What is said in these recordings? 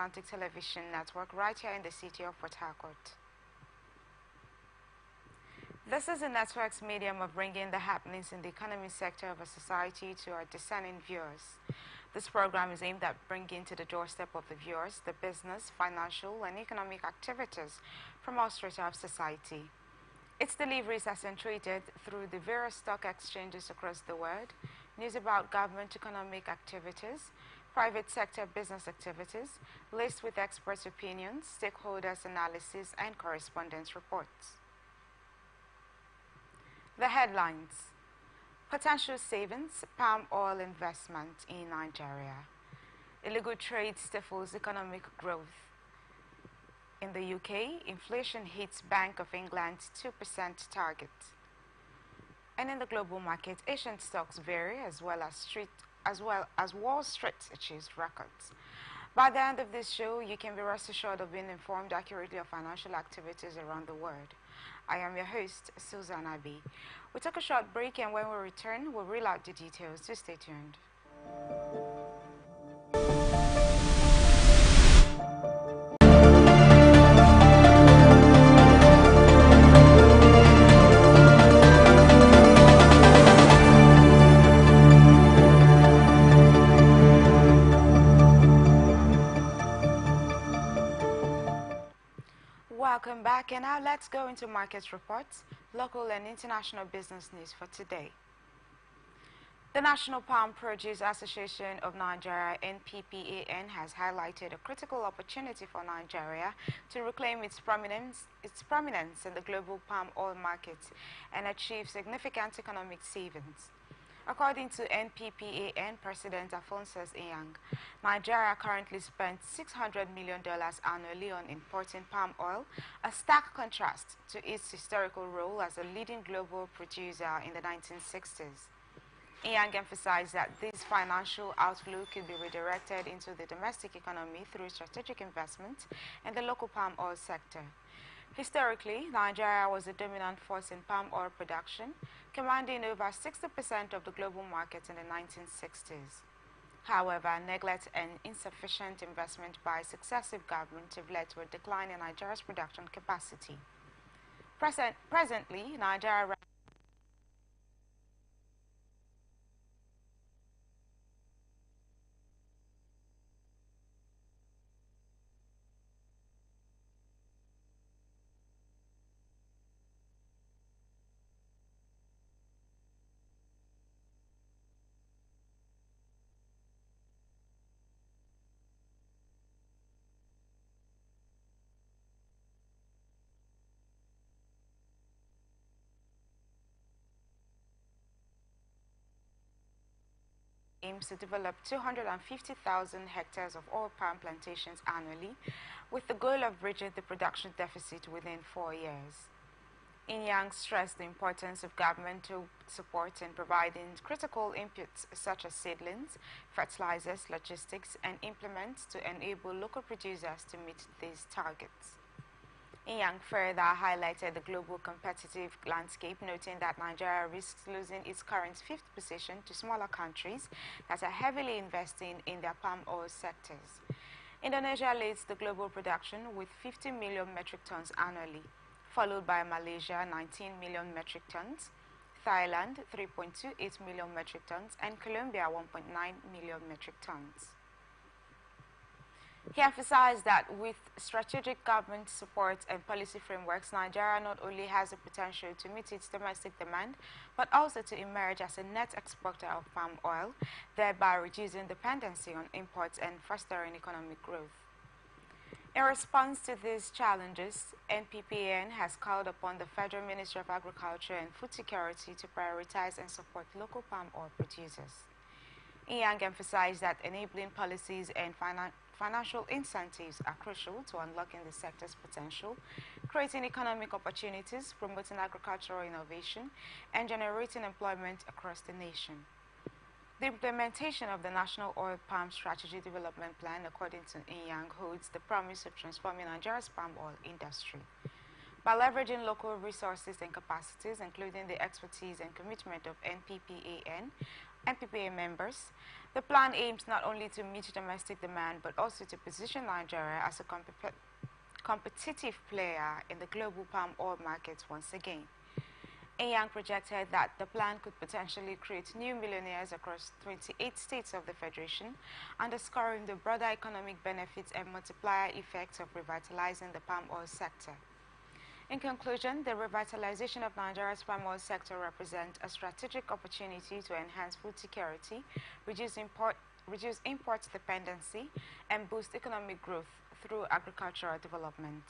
Atlantic Television Network right here in the city of Port Harcourt. This is the network's medium of bringing the happenings in the economy sector of a society to our discerning viewers. This program is aimed at bringing to the doorstep of the viewers the business, financial, and economic activities from all strata of society. Its delivery is accentuated through the various stock exchanges across the world, news about government economic activities, private sector business activities, laced with experts' opinions, stakeholders' analysis, and correspondence reports. The headlines: potential savings, palm oil investment in Nigeria. Illegal trade stifles economic growth. In the UK, inflation hits Bank of England's 2% target. And in the global market, Asian stocks vary as well as Wall Street achieves records. By the end of this show, you can be rest assured of being informed accurately of financial activities around the world. I am your host, Susan Abi. We'll take a short break, and when we return, we'll reel out the details, so stay tuned. Welcome back, and now let's go into market reports, local and international business news for today. The National Palm Produce Association of Nigeria, NPPAN, has highlighted a critical opportunity for Nigeria to reclaim its prominence in the global palm oil market and achieve significant economic savings. According to NPPAN President Alphonsus Enyang, Nigeria currently spends $600 million annually on importing palm oil, a stark contrast to its historical role as a leading global producer in the 1960s. Enyang emphasized that this financial outflow could be redirected into the domestic economy through strategic investment in the local palm oil sector. Historically, Nigeria was a dominant force in palm oil production, commanding over 60% of the global market in the 1960s. However, neglect and insufficient investment by successive governments have led to a decline in Nigeria's production capacity. Presently, Nigeria aims to develop 250,000 hectares of oil palm plantations annually, with the goal of bridging the production deficit within 4 years. Enyang stressed the importance of governmental support in providing critical inputs such as seedlings, fertilizers, logistics, and implements to enable local producers to meet these targets. Enyang further highlighted the global competitive landscape, noting that Nigeria risks losing its current 5th position to smaller countries that are heavily investing in their palm oil sectors. Indonesia leads the global production with 50 million metric tons annually, followed by Malaysia, 19 million metric tons, Thailand, 3.28 million metric tons, and Colombia, 1.9 million metric tons. He emphasized that with strategic government support and policy frameworks, Nigeria not only has the potential to meet its domestic demand, but also to emerge as a net exporter of palm oil, thereby reducing dependency on imports and fostering economic growth. In response to these challenges, NPPAN has called upon the Federal Ministry of Agriculture and Food Security to prioritize and support local palm oil producers. Enyang emphasized that enabling policies and financial incentives are crucial to unlocking the sector's potential, creating economic opportunities, promoting agricultural innovation, and generating employment across the nation. The implementation of the National Oil Palm Strategy Development Plan, according to Enyang, holds the promise of transforming Nigeria's palm oil industry. By leveraging local resources and capacities, including the expertise and commitment of NPPAN, NPPA members, the plan aims not only to meet domestic demand but also to position Nigeria as a competitive player in the global palm oil market once again. Enyang projected that the plan could potentially create new millionaires across 28 states of the Federation, underscoring the broader economic benefits and multiplier effects of revitalizing the palm oil sector. In conclusion, the revitalization of Nigeria's palm oil sector represents a strategic opportunity to enhance food security, reduce import dependency, and boost economic growth through agricultural development.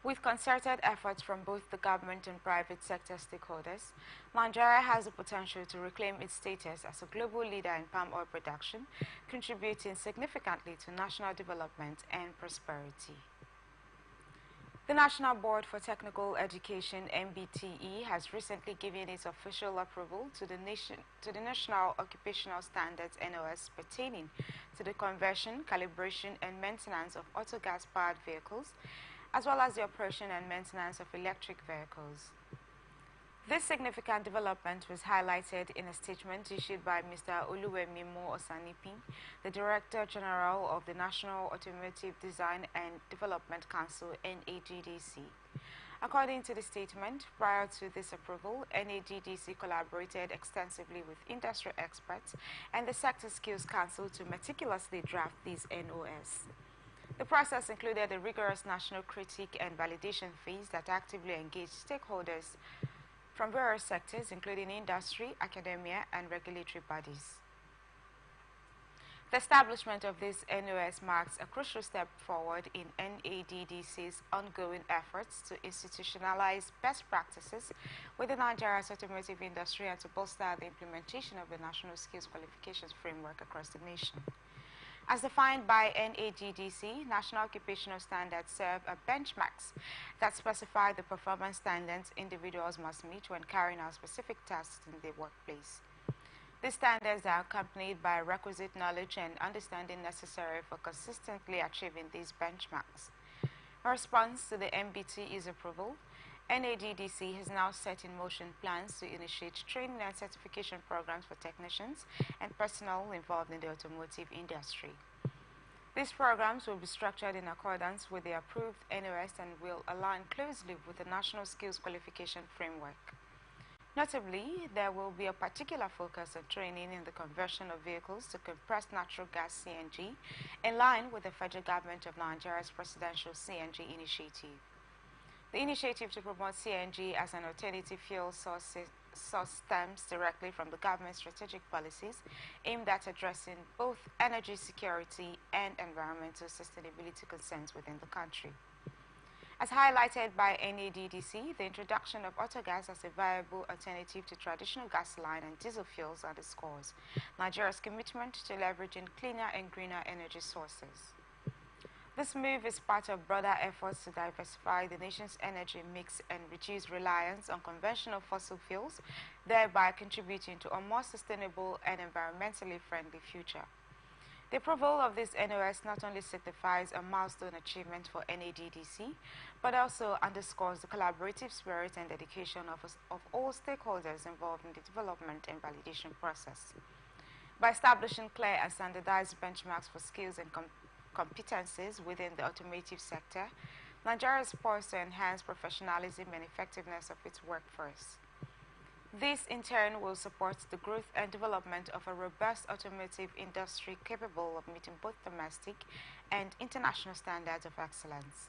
With concerted efforts from both the government and private sector stakeholders, Nigeria has the potential to reclaim its status as a global leader in palm oil production, contributing significantly to national development and prosperity. The National Board for Technical Education (NBTE) has recently given its official approval to the National Occupational Standards (NOS) pertaining to the conversion, calibration, and maintenance of auto gas-powered vehicles, as well as the operation and maintenance of electric vehicles. This significant development was highlighted in a statement issued by Mr. Oluwemimo Osanipin, the Director General of the National Automotive Design and Development Council (NADDC). According to the statement, prior to this approval, NADDC collaborated extensively with industry experts and the Sector Skills Council to meticulously draft these NOS. The process included a rigorous national critique and validation phase that actively engaged stakeholders from various sectors, including industry, academia, and regulatory bodies. The establishment of this NOS marks a crucial step forward in NADDC's ongoing efforts to institutionalize best practices within Nigeria's automotive industry and to bolster the implementation of the National Skills Qualifications Framework across the nation. As defined by NADDC, National Occupational Standards serve as benchmarks that specify the performance standards individuals must meet when carrying out specific tasks in the workplace. These standards are accompanied by requisite knowledge and understanding necessary for consistently achieving these benchmarks. In response to the NBTE's approval, NADDC has now set in motion plans to initiate training and certification programs for technicians and personnel involved in the automotive industry. These programs will be structured in accordance with the approved NOS and will align closely with the National Skills Qualification Framework. Notably, there will be a particular focus on training in the conversion of vehicles to compressed natural gas (CNG) in line with the federal government of Nigeria's presidential CNG initiative. The initiative to promote CNG as an alternative fuel source stems directly from the government's strategic policies aimed at addressing both energy security and environmental sustainability concerns within the country. As highlighted by NADDC, the introduction of autogas as a viable alternative to traditional gasoline and diesel fuels underscores Nigeria's commitment to leveraging cleaner and greener energy sources. This move is part of broader efforts to diversify the nation's energy mix and reduce reliance on conventional fossil fuels, thereby contributing to a more sustainable and environmentally friendly future. The approval of this NOS not only signifies a milestone achievement for NADDC, but also underscores the collaborative spirit and dedication of all stakeholders involved in the development and validation process. By establishing clear and standardized benchmarks for skills and competencies within the automotive sector, Nigeria is poised to enhance professionalism and effectiveness of its workforce. This, in turn, will support the growth and development of a robust automotive industry capable of meeting both domestic and international standards of excellence.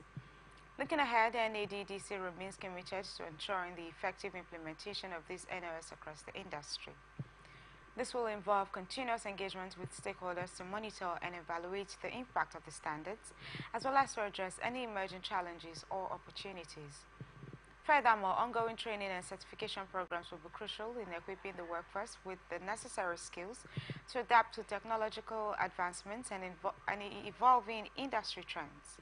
Looking ahead, NADDC remains committed to ensuring the effective implementation of these NOS across the industry. This will involve continuous engagement with stakeholders to monitor and evaluate the impact of the standards, as well as to address any emerging challenges or opportunities. Furthermore, ongoing training and certification programs will be crucial in equipping the workforce with the necessary skills to adapt to technological advancements and evolving industry trends.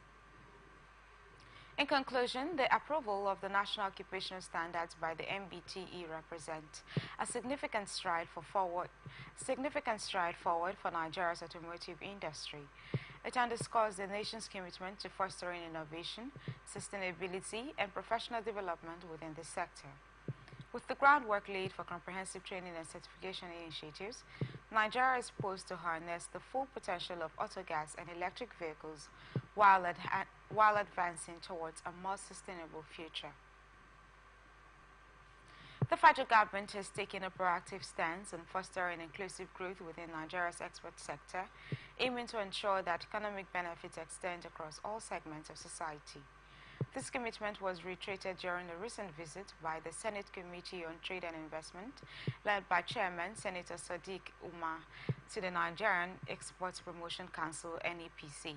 In conclusion, the approval of the National Occupational Standards by the NBTE represents a significant stride forward for Nigeria's automotive industry. It underscores the nation's commitment to fostering innovation, sustainability, and professional development within the sector. With the groundwork laid for comprehensive training and certification initiatives, Nigeria is poised to harness the full potential of autogas and electric vehicles while advancing towards a more sustainable future. The federal government has taken a proactive stance on fostering inclusive growth within Nigeria's export sector, aiming to ensure that economic benefits extend across all segments of society. This commitment was reiterated during a recent visit by the Senate Committee on Trade and Investment, led by Chairman Senator Sadiq Umar, to the Nigerian Exports Promotion Council (NEPC).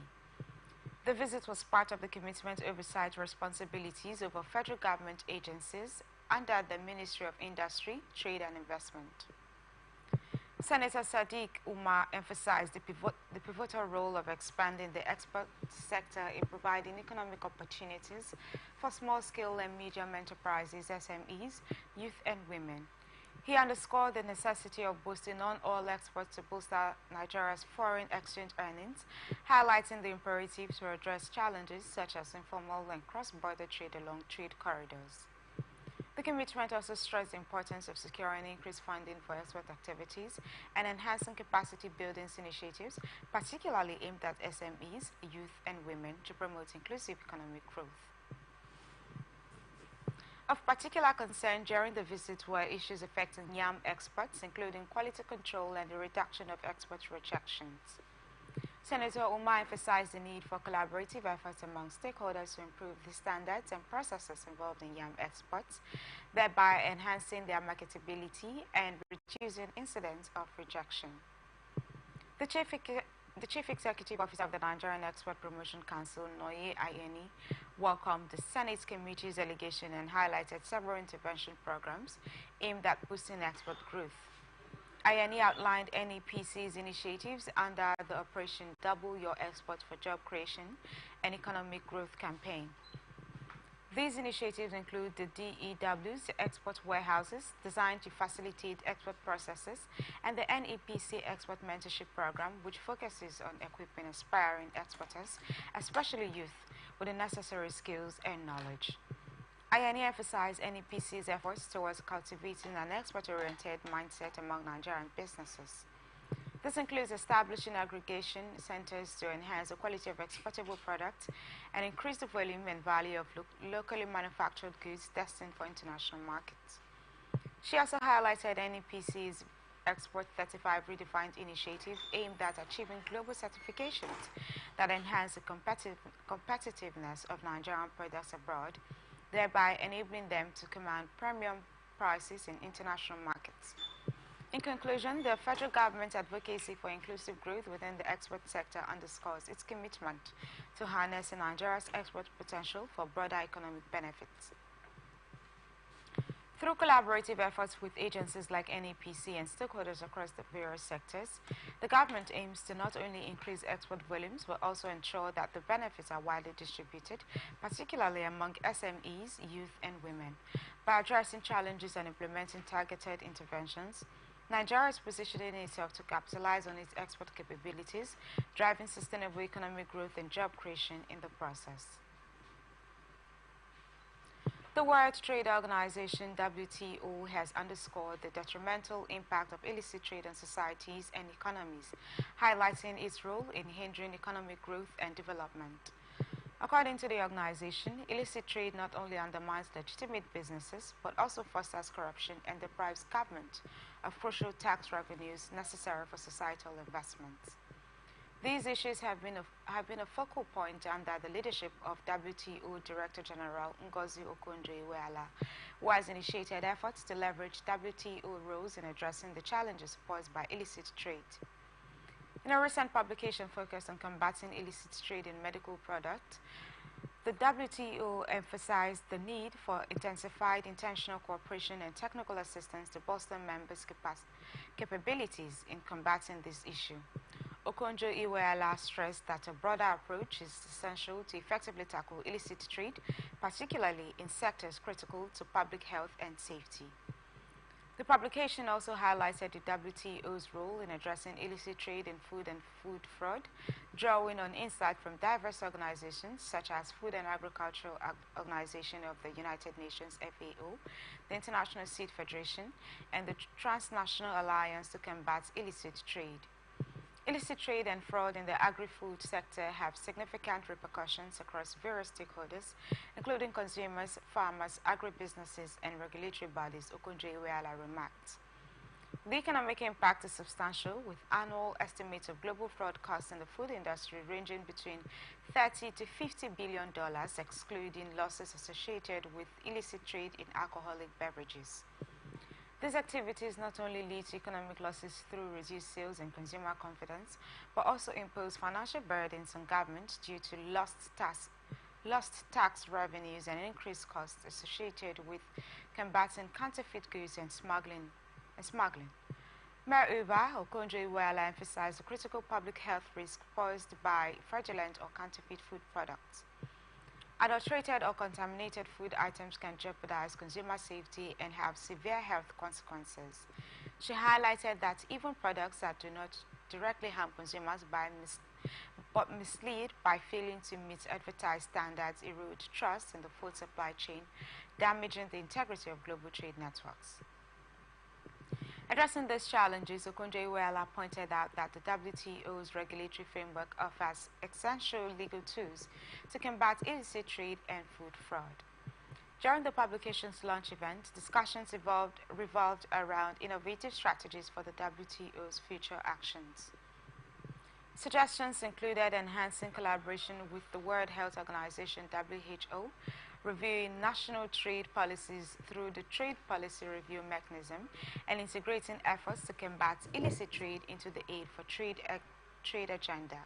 The visit was part of the commitment oversight responsibilities over federal government agencies under the Ministry of Industry, Trade and Investment. Senator Sadiq Umar emphasized the pivotal role of expanding the export sector in providing economic opportunities for small-scale and medium enterprises, SMEs, youth and women. He underscored the necessity of boosting non-oil exports to bolster Nigeria's foreign exchange earnings, highlighting the imperative to address challenges such as informal and cross-border trade along trade corridors. The commitment also stressed the importance of securing increased funding for export activities and enhancing capacity building initiatives, particularly aimed at SMEs, youth and women, to promote inclusive economic growth. Of particular concern during the visit were issues affecting yam exports, including quality control and the reduction of export rejections. Senator Umar emphasized the need for collaborative efforts among stakeholders to improve the standards and processes involved in yam exports, thereby enhancing their marketability and reducing incidents of rejection. The Chief Executive Officer of the Nigerian Export Promotion Council, Noye Ayeni, welcomed the Senate Committee's delegation and highlighted several intervention programs aimed at boosting export growth. Ayeni outlined NEPC's initiatives under the Operation Double Your Export for Job Creation and Economic Growth campaign. These initiatives include the DEW's export warehouses designed to facilitate export processes and the NEPC Export Mentorship Program, which focuses on equipping aspiring exporters, especially youth, with the necessary skills and knowledge. Ayeni emphasized NEPC's efforts towards cultivating an export-oriented mindset among Nigerian businesses. This includes establishing aggregation centers to enhance the quality of exportable products and increase the volume and value of locally manufactured goods destined for international markets. She also highlighted NEPC's Export 35 Redefined initiative aimed at achieving global certifications that enhance the competitiveness of Nigerian products abroad, thereby enabling them to command premium prices in international markets. In conclusion, the federal government's advocacy for inclusive growth within the export sector underscores its commitment to harnessing Nigeria's export potential for broader economic benefits. Through collaborative efforts with agencies like NEPC and stakeholders across the various sectors, the government aims to not only increase export volumes but also ensure that the benefits are widely distributed, particularly among SMEs, youth and women. By addressing challenges and implementing targeted interventions, Nigeria is positioning itself to capitalize on its export capabilities, driving sustainable economic growth and job creation in the process. The World Trade Organization, WTO, has underscored the detrimental impact of illicit trade on societies and economies, highlighting its role in hindering economic growth and development. According to the organization, illicit trade not only undermines legitimate businesses, but also fosters corruption and deprives government of crucial tax revenues necessary for societal investments. These issues have been a focal point under the leadership of WTO Director General Ngozi Okonjo-Iweala, who has initiated efforts to leverage WTO roles in addressing the challenges posed by illicit trade. In a recent publication focused on combating illicit trade in medical products, the WTO emphasized the need for intensified intentional cooperation and technical assistance to bolster members' capabilities in combating this issue. Okonjo-Iweala stressed that a broader approach is essential to effectively tackle illicit trade, particularly in sectors critical to public health and safety. The publication also highlighted the WTO's role in addressing illicit trade in food and food fraud, drawing on insight from diverse organizations such as Food and Agricultural Organization of the United Nations (FAO), the International Seed Federation, and the Transnational Alliance to Combat Illicit Trade. Illicit trade and fraud in the agri-food sector have significant repercussions across various stakeholders, including consumers, farmers, agribusinesses, and regulatory bodies, Okonjo-Iweala remarked. The economic impact is substantial, with annual estimates of global fraud costs in the food industry ranging between $30 to $50 billion, excluding losses associated with illicit trade in alcoholic beverages. These activities not only lead to economic losses through reduced sales and consumer confidence, but also impose financial burdens on government due to lost tax revenues and increased costs associated with combating counterfeit goods and smuggling. Moreover, Okonjo-Iweala emphasized the critical public health risk posed by fraudulent or counterfeit food products. Adulterated or contaminated food items can jeopardize consumer safety and have severe health consequences. She highlighted that even products that do not directly harm consumers but mislead by failing to meet advertised standards erode trust in the food supply chain, damaging the integrity of global trade networks. Addressing these challenges, Okonjo-Iweala pointed out that the WTO's regulatory framework offers essential legal tools to combat illicit trade and food fraud. During the publication's launch event, discussions revolved around innovative strategies for the WTO's future actions. Suggestions included enhancing collaboration with the World Health Organization (WHO), reviewing national trade policies through the Trade Policy Review Mechanism, and integrating efforts to combat illicit trade into the Aid for Trade agenda.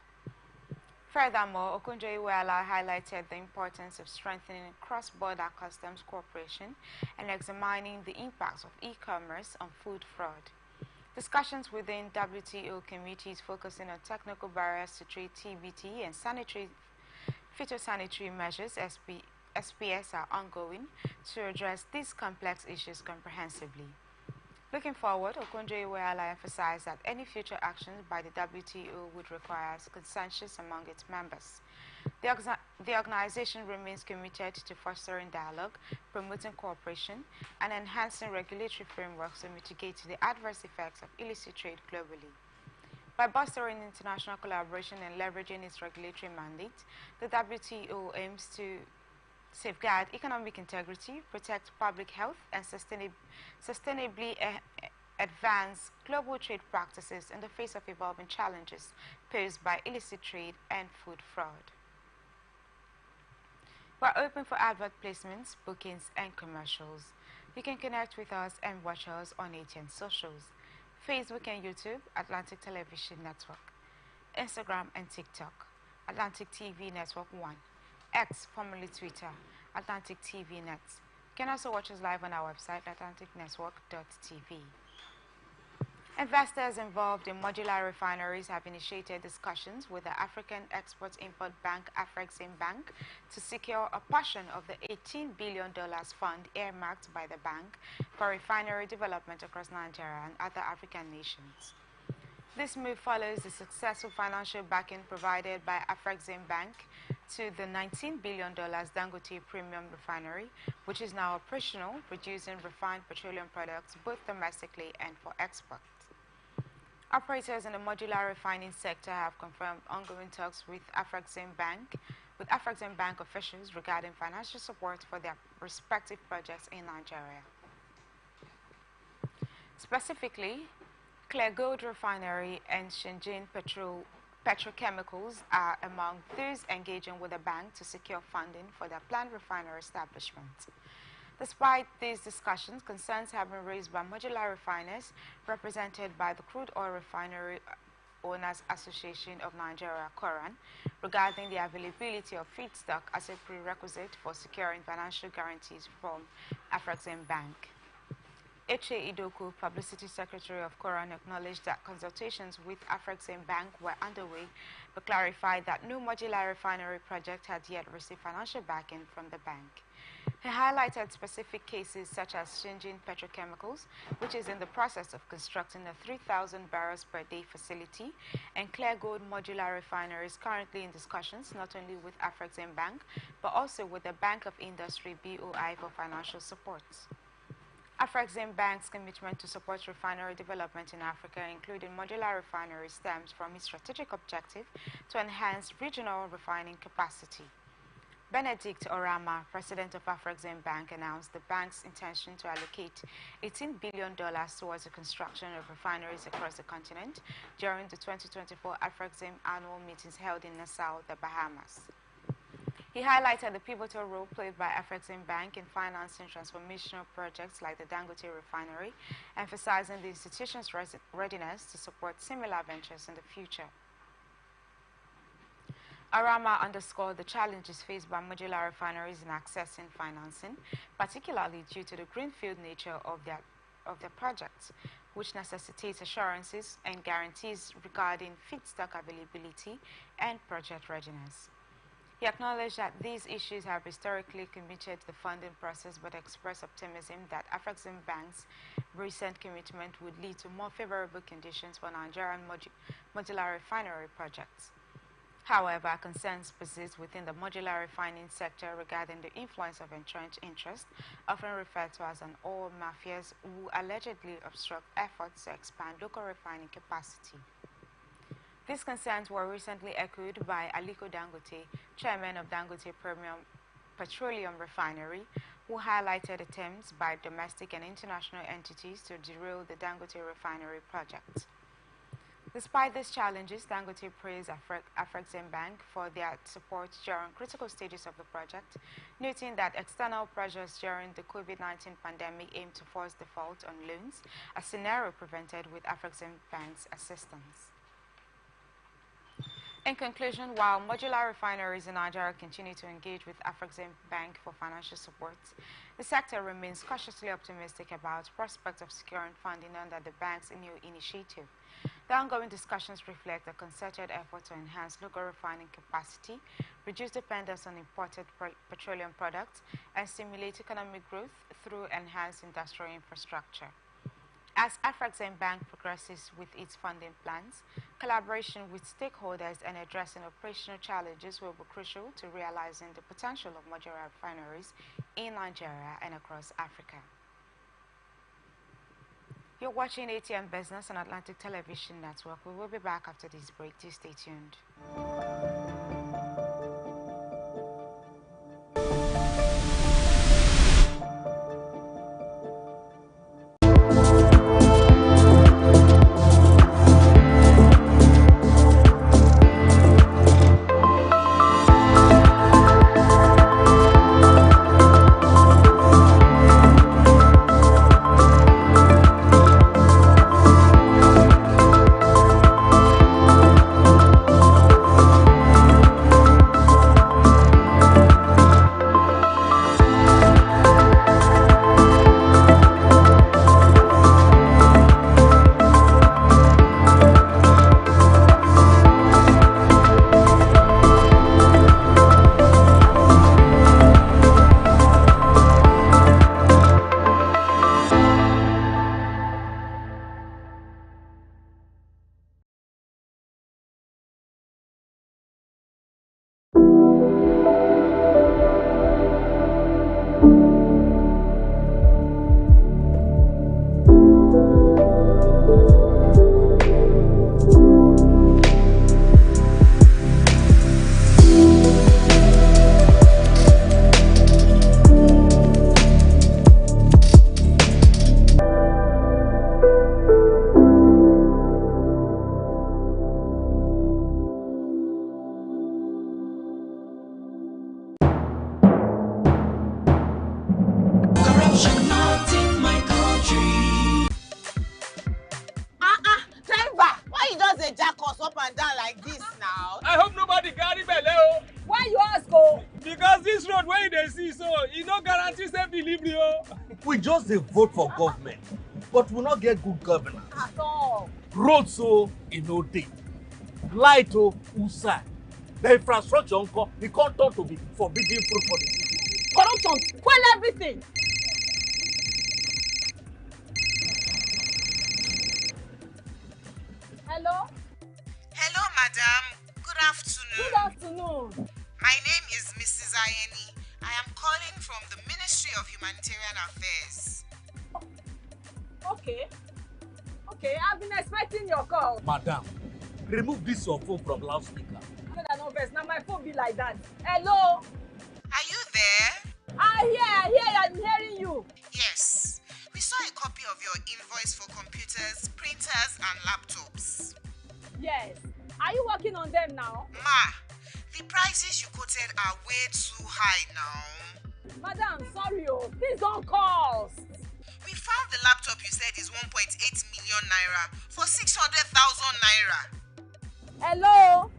Furthermore, Okonjo-Iweala highlighted the importance of strengthening cross-border customs cooperation and examining the impacts of e-commerce on food fraud. Discussions within WTO committees focusing on technical barriers to trade (TBT) and phytosanitary measures SPS are ongoing to address these complex issues comprehensively. Looking forward, Okonjo-Iweala emphasized that any future actions by the WTO would require consensus among its members. The organization remains committed to fostering dialogue, promoting cooperation, and enhancing regulatory frameworks to mitigate the adverse effects of illicit trade globally. By bolstering international collaboration and leveraging its regulatory mandate, the WTO aims to safeguard economic integrity, protect public health, and sustainably advance global trade practices in the face of evolving challenges posed by illicit trade and food fraud. We're open for advert placements, bookings, and commercials. You can connect with us and watch us on Atn socials: Facebook and YouTube, Atlantic Television Network; Instagram and TikTok, Atlantic TV Network 1; X, formerly Twitter, Atlantic TV Net. You can also watch us live on our website, atlanticnetwork.tv. Investors involved in modular refineries have initiated discussions with the African Export-Import Bank, Afreximbank, to secure a portion of the $18 billion fund earmarked by the bank for refinery development across Nigeria and other African nations. This move follows the successful financial backing provided by Afreximbank to the $19 billion Dangote Premium Refinery, which is now operational, producing refined petroleum products both domestically and for export. Operators in the modular refining sector have confirmed ongoing talks with Afreximbank officials regarding financial support for their respective projects in Nigeria. Specifically, Clear Gold Refinery and Shenzhen Petrochemicals are among those engaging with the bank to secure funding for their planned refinery establishment. Despite these discussions, concerns have been raised by modular refiners represented by the Crude Oil Refinery Owners Association of Nigeria, (CORAN), regarding the availability of feedstock as a prerequisite for securing financial guarantees from Afreximbank. H.A. Idoku, Publicity Secretary of CORAN, acknowledged that consultations with Afreximbank were underway, but clarified that no modular refinery project had yet received financial backing from the bank. He highlighted specific cases such as Shinjin Petrochemicals, which is in the process of constructing a 3,000 barrels per day facility, and Clear Gold Modular Refinery is currently in discussions not only with Afrexim Bank, but also with the Bank of Industry BOI for financial support. Afrexim Bank's commitment to support refinery development in Africa, including modular refinery, stems from its strategic objective to enhance regional refining capacity. Benedict Orama, president of Afrexim Bank, announced the bank's intention to allocate $18 billion towards the construction of refineries across the continent during the 2024 Afrexim annual meetings held in Nassau, the Bahamas. He highlighted the pivotal role played by Afrexim Bank in financing transformational projects like the Dangote refinery, emphasizing the institution's readiness to support similar ventures in the future. Arama underscored the challenges faced by modular refineries in accessing financing, particularly due to the greenfield nature of their projects, which necessitates assurances and guarantees regarding feedstock availability and project readiness. He acknowledged that these issues have historically committed the funding process, but expressed optimism that Afrexim Bank's recent commitment would lead to more favorable conditions for Nigerian modular refinery projects. However, concerns persist within the modular refining sector regarding the influence of entrenched interests, often referred to as an oil mafias, who allegedly obstruct efforts to expand local refining capacity. These concerns were recently echoed by Aliko Dangote, chairman of Dangote Premium Petroleum Refinery, who highlighted attempts by domestic and international entities to derail the Dangote refinery project. Despite these challenges, Dangote praised Afrexim Bank for their support during critical stages of the project, noting that external pressures during the COVID-19 pandemic aimed to force default on loans, a scenario prevented with Afrexim Bank's assistance. In conclusion, while modular refineries in Nigeria continue to engage with Afrexim Bank for financial support, the sector remains cautiously optimistic about prospects of securing funding under the bank's new initiative. The ongoing discussions reflect a concerted effort to enhance local refining capacity, reduce dependence on imported petroleum products, and stimulate economic growth through enhanced industrial infrastructure. As Afrexim Bank progresses with its funding plans, collaboration with stakeholders and addressing operational challenges will be crucial to realizing the potential of modular refineries in Nigeria and across Africa. You're watching ATN Business on Atlantic Television Network. We will be back after this break. Do stay tuned. We just vote for government, but we not get good governance. At all. Roads so no day. Light outside. The infrastructure it can't turn to be forbidden fruit for the city. corruption, spoil everything. Hello? Hello, madam. Good afternoon. Good afternoon. My name is Mrs. Ayeni. I am calling from the Ministry of Humanitarian Affairs. Okay. Okay, I've been expecting your call. Madam, remove this your phone from loudspeaker. No vex, now my phone be like that. Hello? Are you there? I hear, I'm hearing you. Yes. We saw a copy of your invoice for computers, printers, and laptops. Yes. Are you working on them now? Ma, the prices you quoted are way too high now. Madam, sorry, please don't call. We found the laptop you said is 1.8 million naira for 600,000 naira. Hello?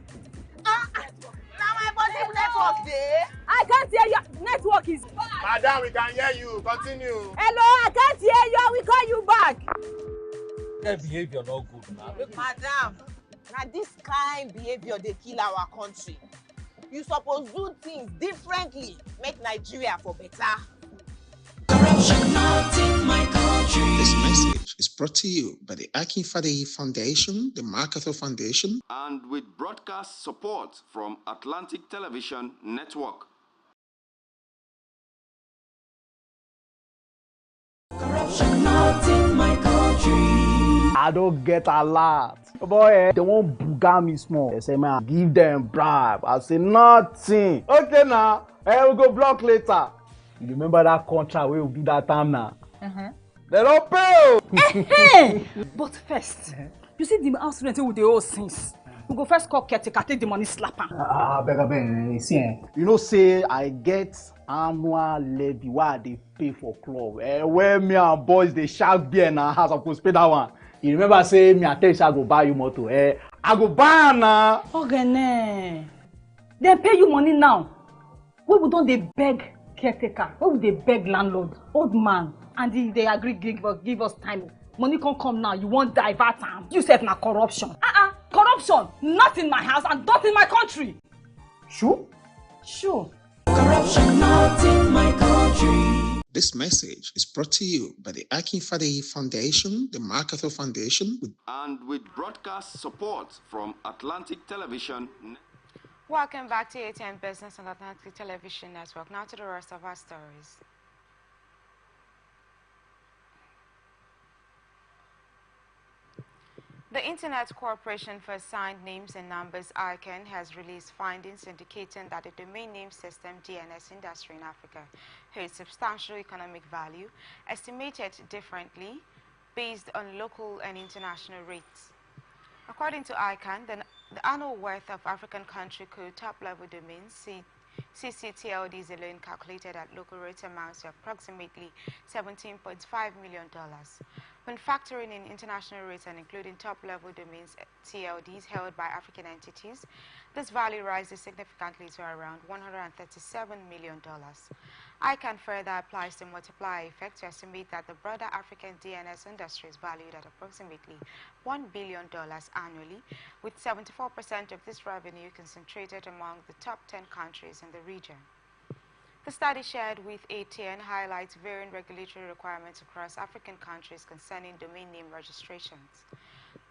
Now my body network there. I can't hear you. Network is bad. Madam, we can hear you. Continue. Hello, I can't hear you. We call you back. That behavior not good now. Madam, now this kind behavior they kill our country. You suppose do things differently, make Nigeria for better. Corruption not in my country. This message is brought to you by the Atn Foundation, the Marketer Foundation, and with broadcast support from Atlantic Television Network. corruption not in my country. I don't get a lot. Boy, they won't booga me small. They say, man, give them bribe. I say, nothing. Okay, now, we'll go block later. You remember that contract we will do that time now? They don't pay. But first, you see the house rent with the old since. We go first call caretaker, take the money, slap am. Beg, see, you know, say I get annual levy why they pay for club. Where me and boys they shark beer in our house, I supposed pay that one. You remember say me and tell you I go buy you motor. I go buy now. Okay, they pay you money now. We don't they beg caretaker? Why would they beg landlord, old man, and they agree give us time? Money can't come now. You won't divert time. You said na corruption. Corruption, not in my house and not in my country. Sure? Sure. Corruption not in my country. This message is brought to you by the Atn Foundation, the Marketer Foundation, And with broadcast support from Atlantic Television Network. Welcome back to ATN Business and Atlantic Television Network. Now to the rest of our stories. The Internet Corporation for Assigned Names and Numbers, ICANN, has released findings indicating that the domain name system DNS industry in Africa holds substantial economic value, estimated differently based on local and international rates. According to ICANN, the annual worth of African country code top-level domains, CCTLDs alone calculated at local rates amounts to approximately $17.5 million. When factoring in international rates and including top-level domains TLDs held by African entities, this value rises significantly to around $137 million. ICANN further applies the multiplier effect to estimate that the broader African DNS industry is valued at approximately $1 billion annually, with 74% of this revenue concentrated among the top 10 countries in the region. The study shared with ATN highlights varying regulatory requirements across African countries concerning domain name registrations.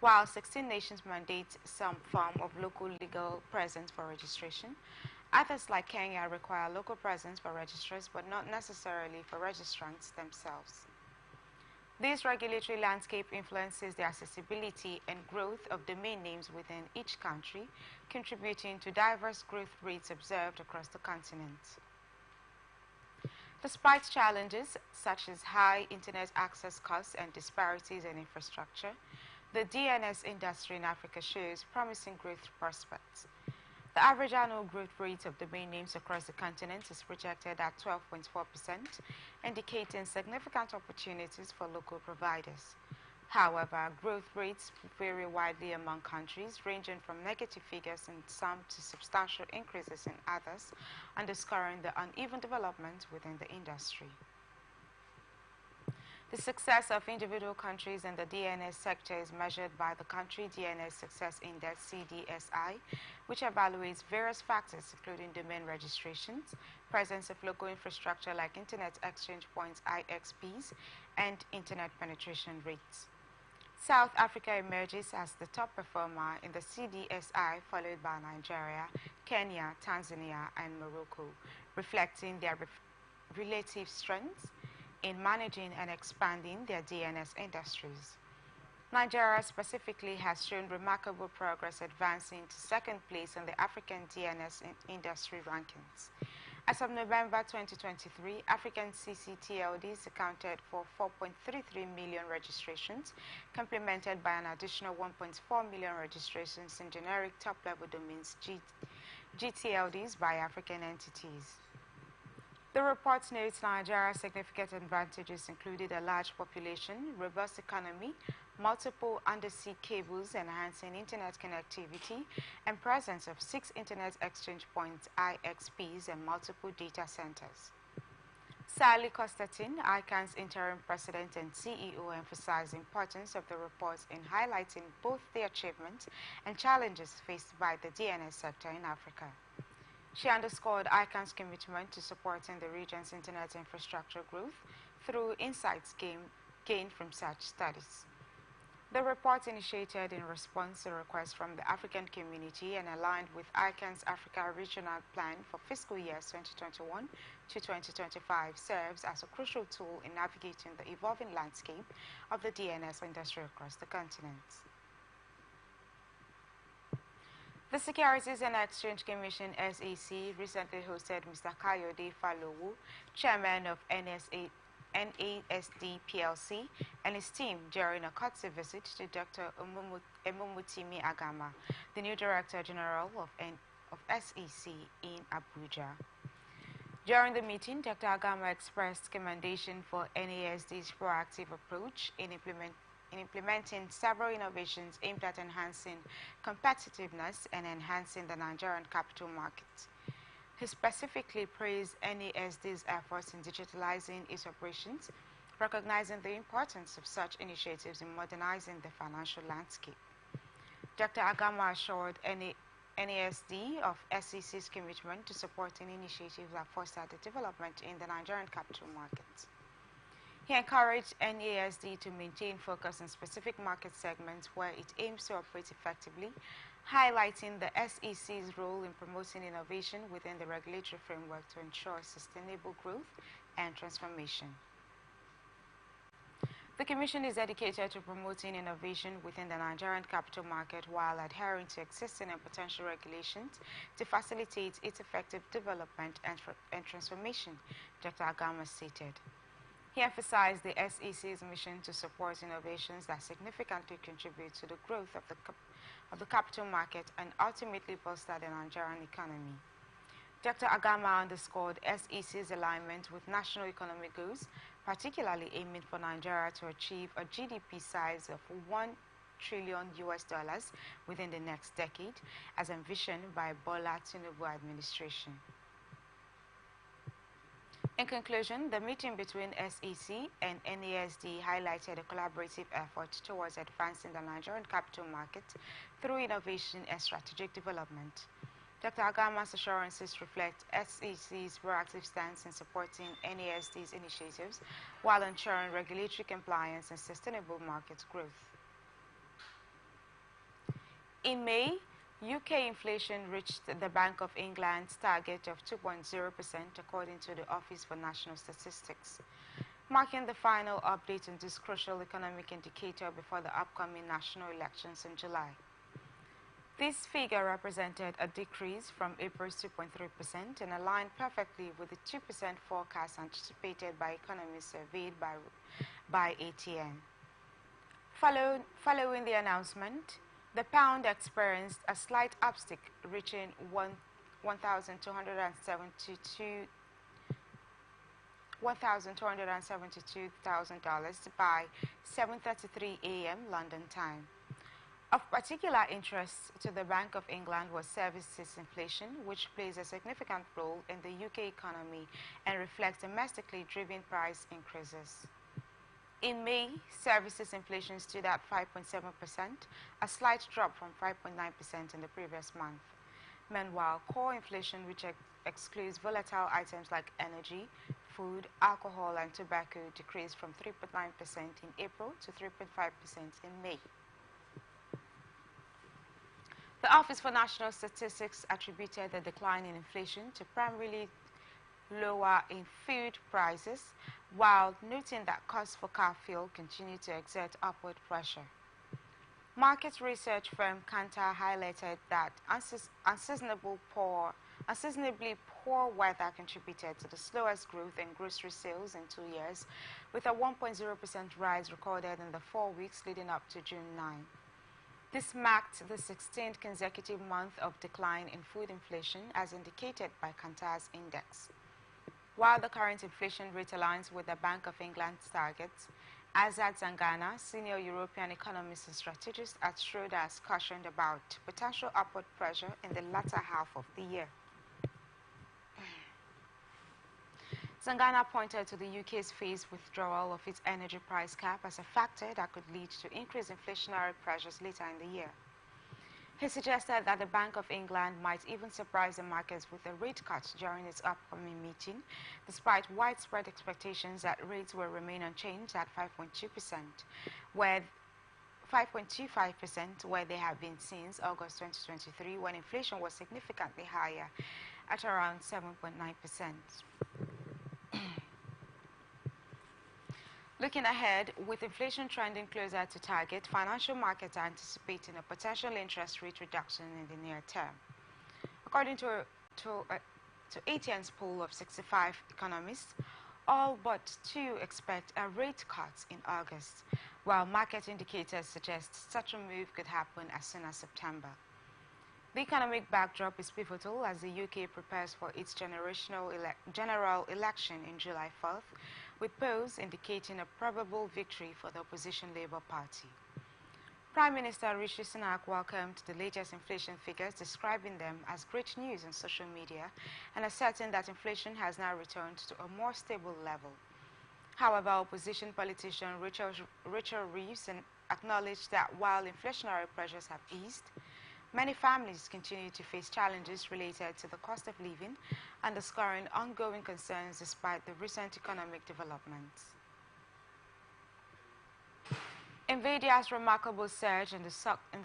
While 16 nations mandate some form of local legal presence for registration, others like Kenya require local presence for registrars but not necessarily for registrants themselves. This regulatory landscape influences the accessibility and growth of domain names within each country, contributing to diverse growth rates observed across the continent. Despite challenges such as high internet access costs and disparities in infrastructure, the DNS industry in Africa shows promising growth prospects. The average annual growth rate of domain names across the continent is projected at 12.4%, indicating significant opportunities for local providers. However, growth rates vary widely among countries, ranging from negative figures in some to substantial increases in others, underscoring the uneven development within the industry. The success of individual countries in the DNS sector is measured by the Country DNS Success Index (CDSI), which evaluates various factors including domain registrations, presence of local infrastructure like Internet Exchange Points (IXPs), and Internet penetration rates. South Africa emerges as the top performer in the CDSI, followed by Nigeria, Kenya, Tanzania, and Morocco, reflecting their relative strengths in managing and expanding their DNS industries. Nigeria specifically has shown remarkable progress, advancing to second place in the African DNS industry rankings. As of November 2023, African CCTLDs accounted for 4.33 million registrations, complemented by an additional 1.4 million registrations in generic top-level domains GTLDs by African entities. The report notes Nigeria's significant advantages included a large population, robust economy, multiple undersea cables enhancing internet connectivity, and presence of 6 internet exchange points (IXPs) and multiple data centers. Sally Constantine, ICANN's interim president and CEO, emphasized the importance of the report in highlighting both the achievements and challenges faced by the DNS sector in Africa. She underscored ICANN's commitment to supporting the region's internet infrastructure growth through insights gained from such studies. The report, initiated in response to requests from the African community and aligned with ICANN's Africa Regional Plan for fiscal years 2021 to 2025, serves as a crucial tool in navigating the evolving landscape of the DNS industry across the continent. The Securities and Exchange Commission (SEC) recently hosted Mr. Kayode Falowu, chairman of NASD PLC, and his team during a courtesy visit to Dr. Emomotimi Agama, the new Director General of SEC in Abuja. During the meeting, Dr. Agama expressed commendation for NASD's proactive approach in implementing several innovations aimed at enhancing competitiveness and enhancing the Nigerian capital market. He specifically praised NASD's efforts in digitalizing its operations, recognizing the importance of such initiatives in modernizing the financial landscape. Dr. Agama assured NASD of SEC's commitment to supporting initiatives that foster the development in the Nigerian capital market. He encouraged NASD to maintain focus on specific market segments where it aims to operate effectively, highlighting the SEC's role in promoting innovation within the regulatory framework to ensure sustainable growth and transformation. The Commission is dedicated to promoting innovation within the Nigerian capital market while adhering to existing and potential regulations to facilitate its effective development and transformation, Dr. Agama stated. He emphasized the SEC's mission to support innovations that significantly contribute to the growth of the capital market and ultimately bolster the Nigerian economy. Dr. Agama underscored SEC's alignment with national economic goals, particularly aiming for Nigeria to achieve a GDP size of $1 trillion within the next decade, as envisioned by Bola Tinubu administration. In conclusion, the meeting between SEC and NASD highlighted a collaborative effort towards advancing the Nigerian capital market through innovation and strategic development. Dr. Agama's assurances reflect SEC's proactive stance in supporting NASD's initiatives while ensuring regulatory compliance and sustainable market growth. In May, UK inflation reached the Bank of England's target of 2.0% according to the Office for National Statistics, marking the final update on this crucial economic indicator before the upcoming national elections in July. This figure represented a decrease from April's 2.3% and aligned perfectly with the 2% forecast anticipated by economists surveyed by Atn. Following the announcement, the pound experienced a slight uptick, reaching $1,272,000 by 7:33 a.m. London time. Of particular interest to the Bank of England was services inflation, which plays a significant role in the UK economy and reflects domestically driven price increases. In May, services inflation stood at 5.7%, a slight drop from 5.9% in the previous month. Meanwhile, core inflation, which excludes volatile items like energy, food, alcohol, and tobacco, decreased from 3.9% in April to 3.5% in May. The Office for National Statistics attributed the decline in inflation to primarily lower in food prices, while noting that costs for car fuel continue to exert upward pressure. Market research firm Kantar highlighted that unseasonably poor weather contributed to the slowest growth in grocery sales in 2 years, with a 1.0% rise recorded in the 4 weeks leading up to June 9. This marked the 16th consecutive month of decline in food inflation, as indicated by Kantar's index. While the current inflation rate aligns with the Bank of England's targets, Azad Zangana, senior European economist and strategist at Schroders, cautioned about potential upward pressure in the latter half of the year. Zangana pointed to the UK's phased withdrawal of its energy price cap as a factor that could lead to increased inflationary pressures later in the year. He suggested that the Bank of England might even surprise the markets with a rate cut during its upcoming meeting, despite widespread expectations that rates will remain unchanged at 5.2%, where 5.25% where they have been since August 2023, when inflation was significantly higher at around 7.9%. Looking ahead, with inflation trending closer to target, financial markets are anticipating a potential interest rate reduction in the near term. According to Atn's poll of 65 economists, all but 2 expect a rate cut in August, while market indicators suggest such a move could happen as soon as September. The economic backdrop is pivotal as the UK prepares for its general election in July 4th, with polls indicating a probable victory for the opposition Labour Party. Prime Minister Rishi Sunak welcomed the latest inflation figures, describing them as great news on social media and asserting that inflation has now returned to a more stable level. However, opposition politician Rachel Reeves acknowledged that while inflationary pressures have eased, many families continue to face challenges related to the cost of living, underscoring ongoing concerns despite the recent economic developments. Nvidia's remarkable surge in the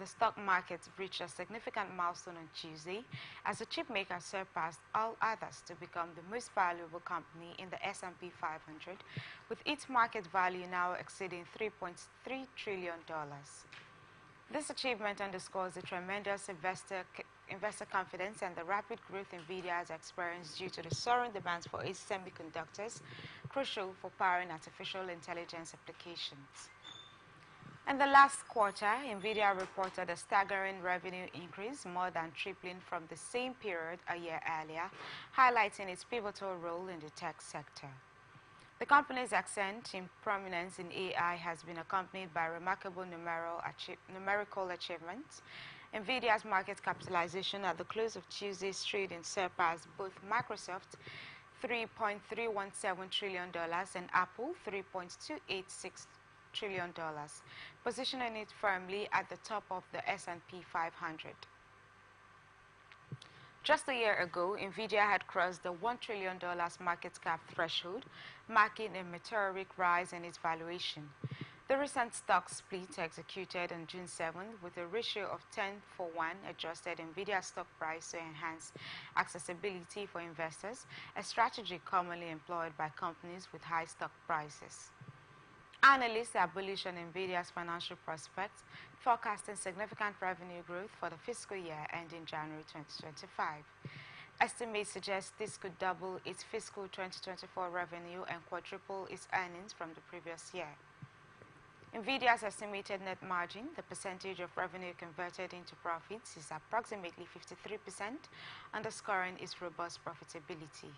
stock market reached a significant milestone on Tuesday as the chipmaker surpassed all others to become the most valuable company in the S&P 500, with its market value now exceeding $3.3 trillion. This achievement underscores the tremendous investor confidence and the rapid growth Nvidia has experienced due to the soaring demands for its semiconductors, crucial for powering artificial intelligence applications. In the last quarter, Nvidia reported a staggering revenue increase, more than tripling from the same period a year earlier, highlighting its pivotal role in the tech sector. The company's ascent in prominence in AI has been accompanied by remarkable numerical achievements. Nvidia's market capitalization at the close of Tuesday's trading surpassed both Microsoft $3.317 trillion and Apple $3.286 trillion, positioning it firmly at the top of the S&P 500. Just a year ago, Nvidia had crossed the $1 trillion market cap threshold, marking a meteoric rise in its valuation. The recent stock split executed on June 7th with a ratio of 10:1 adjusted Nvidia stock price to enhance accessibility for investors, a strategy commonly employed by companies with high stock prices. Analysts are bullish on Nvidia's financial prospects, forecasting significant revenue growth for the fiscal year ending January 2025. Estimates suggest this could double its fiscal 2024 revenue and quadruple its earnings from the previous year. Nvidia's estimated net margin, the percentage of revenue converted into profits, is approximately 53%, underscoring its robust profitability.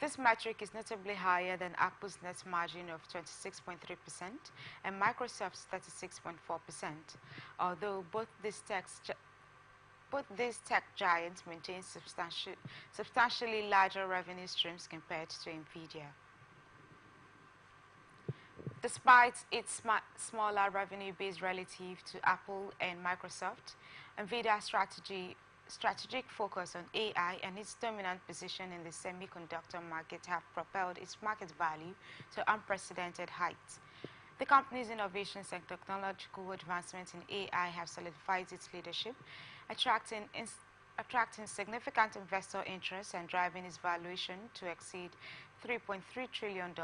This metric is notably higher than Apple's net margin of 26.3% and Microsoft's 36.4%, although both these tech giants maintain substantially larger revenue streams compared to Nvidia. Despite its smaller revenue base relative to Apple and Microsoft, NVIDIA's strategic focus on AI and its dominant position in the semiconductor market have propelled its market value to unprecedented heights. The company's innovations and technological advancements in AI have solidified its leadership, attracting significant investor interest and driving its valuation to exceed $3.3 trillion.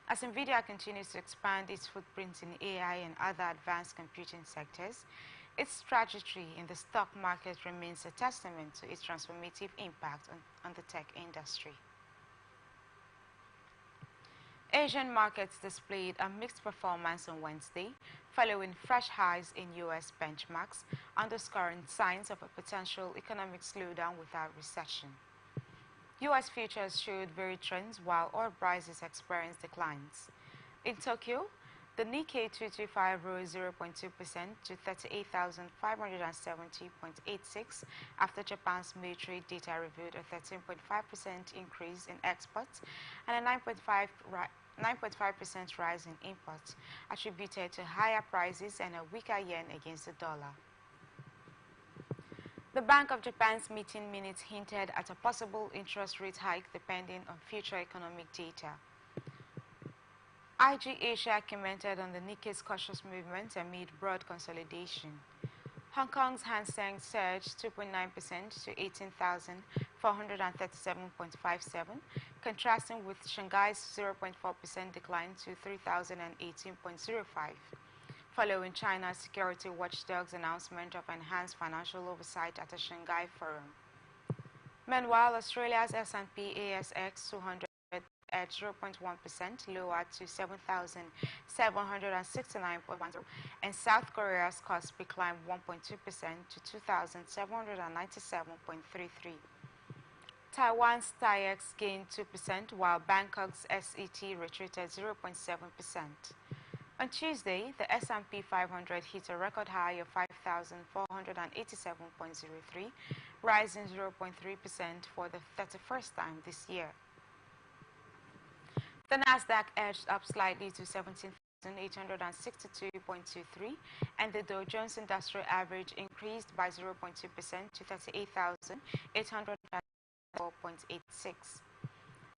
As NVIDIA continues to expand its footprint in AI and other advanced computing sectors, its trajectory in the stock market remains a testament to its transformative impact on the tech industry. Asian markets displayed a mixed performance on Wednesday, following fresh highs in U.S. benchmarks, underscoring signs of a potential economic slowdown without recession. U.S. futures showed varied trends while oil prices experienced declines. In Tokyo, the Nikkei 225 rose 0.2% to 38,570.86 after Japan's May trade data revealed a 13.5% increase in exports and a 9.5% rise in imports, attributed to higher prices and a weaker yen against the dollar. The Bank of Japan's meeting minutes hinted at a possible interest rate hike depending on future economic data. IG Asia commented on the Nikkei's cautious movement amid broad consolidation. Hong Kong's Hang Seng surged 2.9% to 18,437.57, contrasting with Shanghai's 0.4% decline to 3,018.05, following China's security watchdog's announcement of enhanced financial oversight at a Shanghai forum. Meanwhile, Australia's S&P ASX 200 edged 0.1% lower to 7,769.10, and South Korea's Kospi climbed 1.2% to 2,797.33. Taiwan's TAIEX gained 2%, while Bangkok's SET retreated 0.7%. On Tuesday, the S&P 500 hit a record high of 5,487.03, rising 0.3% for the 31st time this year. The Nasdaq edged up slightly to 17,862.23, and the Dow Jones Industrial Average increased by 0.2% to 38,804.86.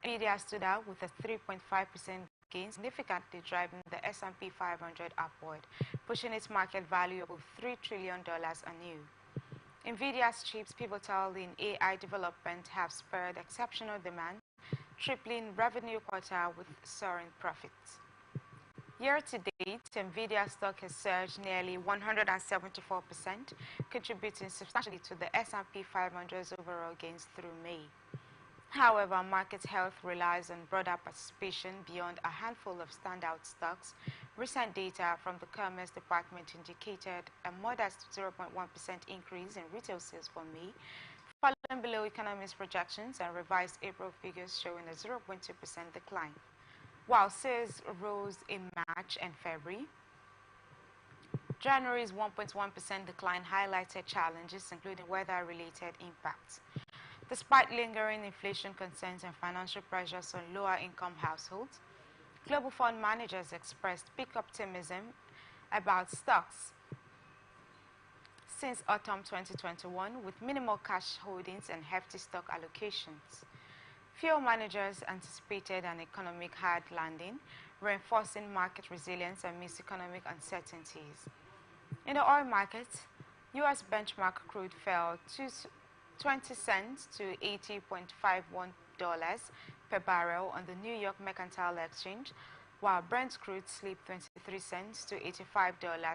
NVIDIA stood out with a 3.5% gain, significantly driving the S&P 500 upward, pushing its market value above $3 trillion anew. NVIDIA's chips, pivotal in AI development, have spurred exceptional demand, tripling revenue quarter with soaring profits. Year to date, NVIDIA stock has surged nearly 174%, contributing substantially to the S&P 500's overall gains through May. However, market health relies on broader participation beyond a handful of standout stocks. Recent data from the Commerce Department indicated a modest 0.1% increase in retail sales for May, falling below economists' projections, and revised April figures showing a 0.2% decline. While sales rose in March and February, January's 1.1% decline highlighted challenges, including weather-related impacts. Despite lingering inflation concerns and financial pressures on lower-income households, global fund managers expressed peak optimism about stocks since autumn 2021, with minimal cash holdings and hefty stock allocations. Few managers anticipated an economic hard landing, reinforcing market resilience amidst economic uncertainties. In the oil market, U.S. benchmark crude fell 20 cents to $80.51 per barrel on the New York Mercantile Exchange, while Brent crude slipped 23 cents to $85